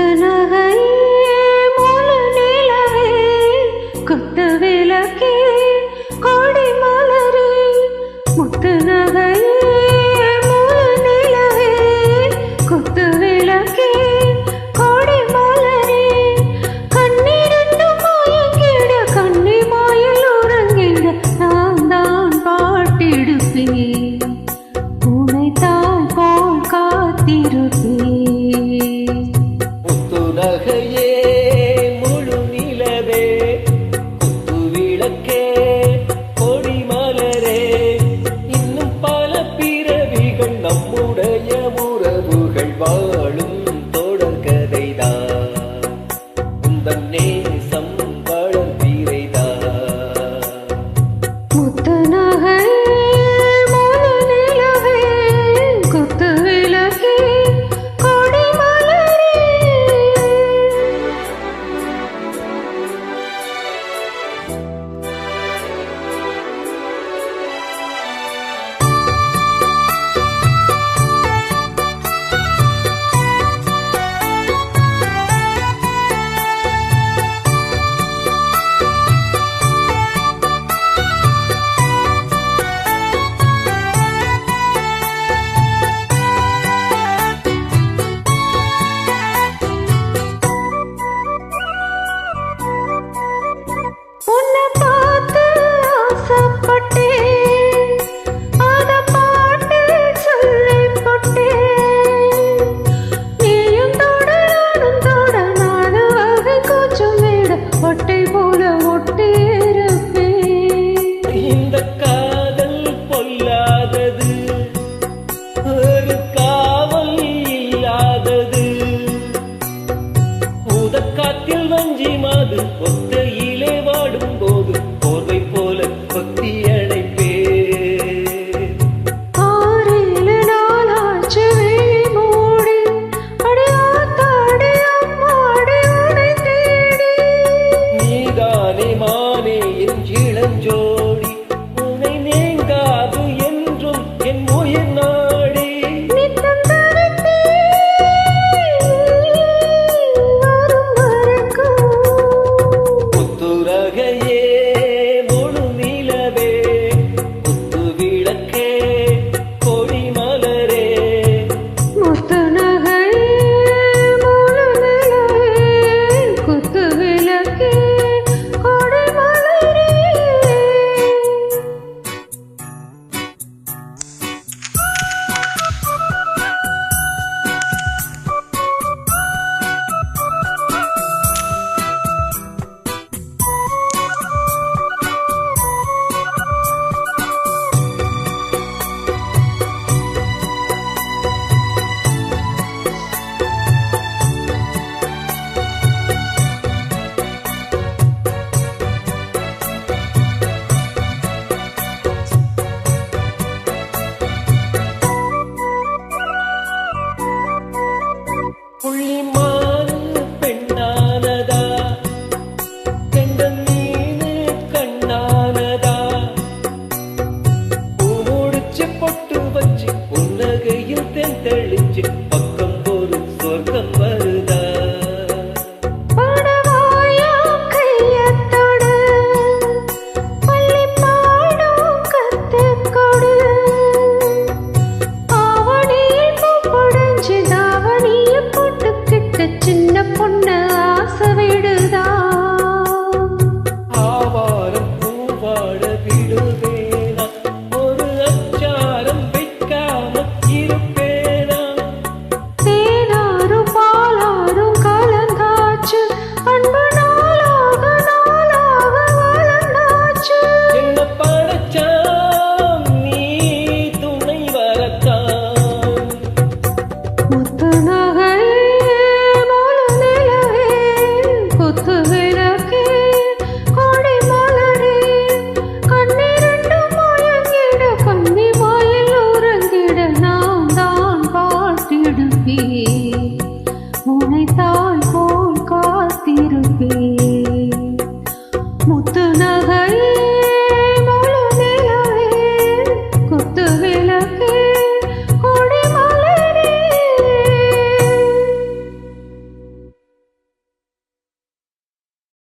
முத்துநகையே முழு நிலவே குத்து விளக்கே கொடி மலரே முத்துநகையே முழு நிலவே குத்து விளக்கே கொடி மலரே கண்ணிரண்டு மயங்கிட கண்ணி மாயில் உறங்கிட நான் தான் பாட்டிடுப்பேன் உன்னை தாய் போல் காத்திருப்பேன் நகையே முழு நிலவே குத்து விளக்கே கொடி மலரே இன்னும் பல பிறவிகள் நம்முடைய உறவுகள் வாழும் தொடர் கதைதான் உந்தன் நேசம் வளர்த்திரைதான் முத்துநகையே முழு நிலவே குத்து விளக்கே கொடி மலரே உன்னை பார்த்து ஆசைப்பட்டேன் அத பாட்டு சொல்லி போட்டேன் நீயும் தொட நானும் தொட நாலு வகை கொஞ்சம் விட ஒட்டை போல ஒட்டி இருப்பேன் இந்த காதல் பொல்லாதது ஒரு காவல் இல்லாதது உதக்காத்தில் வஞ்சி மாது ஒத்தையிலே வாடும் போது போர்வை போல கொத்தி அணைப்பே ஆறில நாளாச்சு விழி மூடி அடியாத்தாடி அம்மாடி உன்னை தேடி நீதானே மானே என் இளஞ்சோடி உன்னை நீங்காது என்றும் என் உயிர் நாடி நித்தம் தவித்தேன் வரும் வரைக்கும் முத்துரகையே முழு நிலவே குத்து விளக்கே கொடி மலரே முத்துநகையே முழு நிலவே குத்து விளக்கே கொடி மலரே புள்ளிமான் பெண்ணானதா கெண்டன் மீனு கண்ணானதா பூ முடிச்சு பொட்டு வச்சு புன்னகையில் தென் தெளி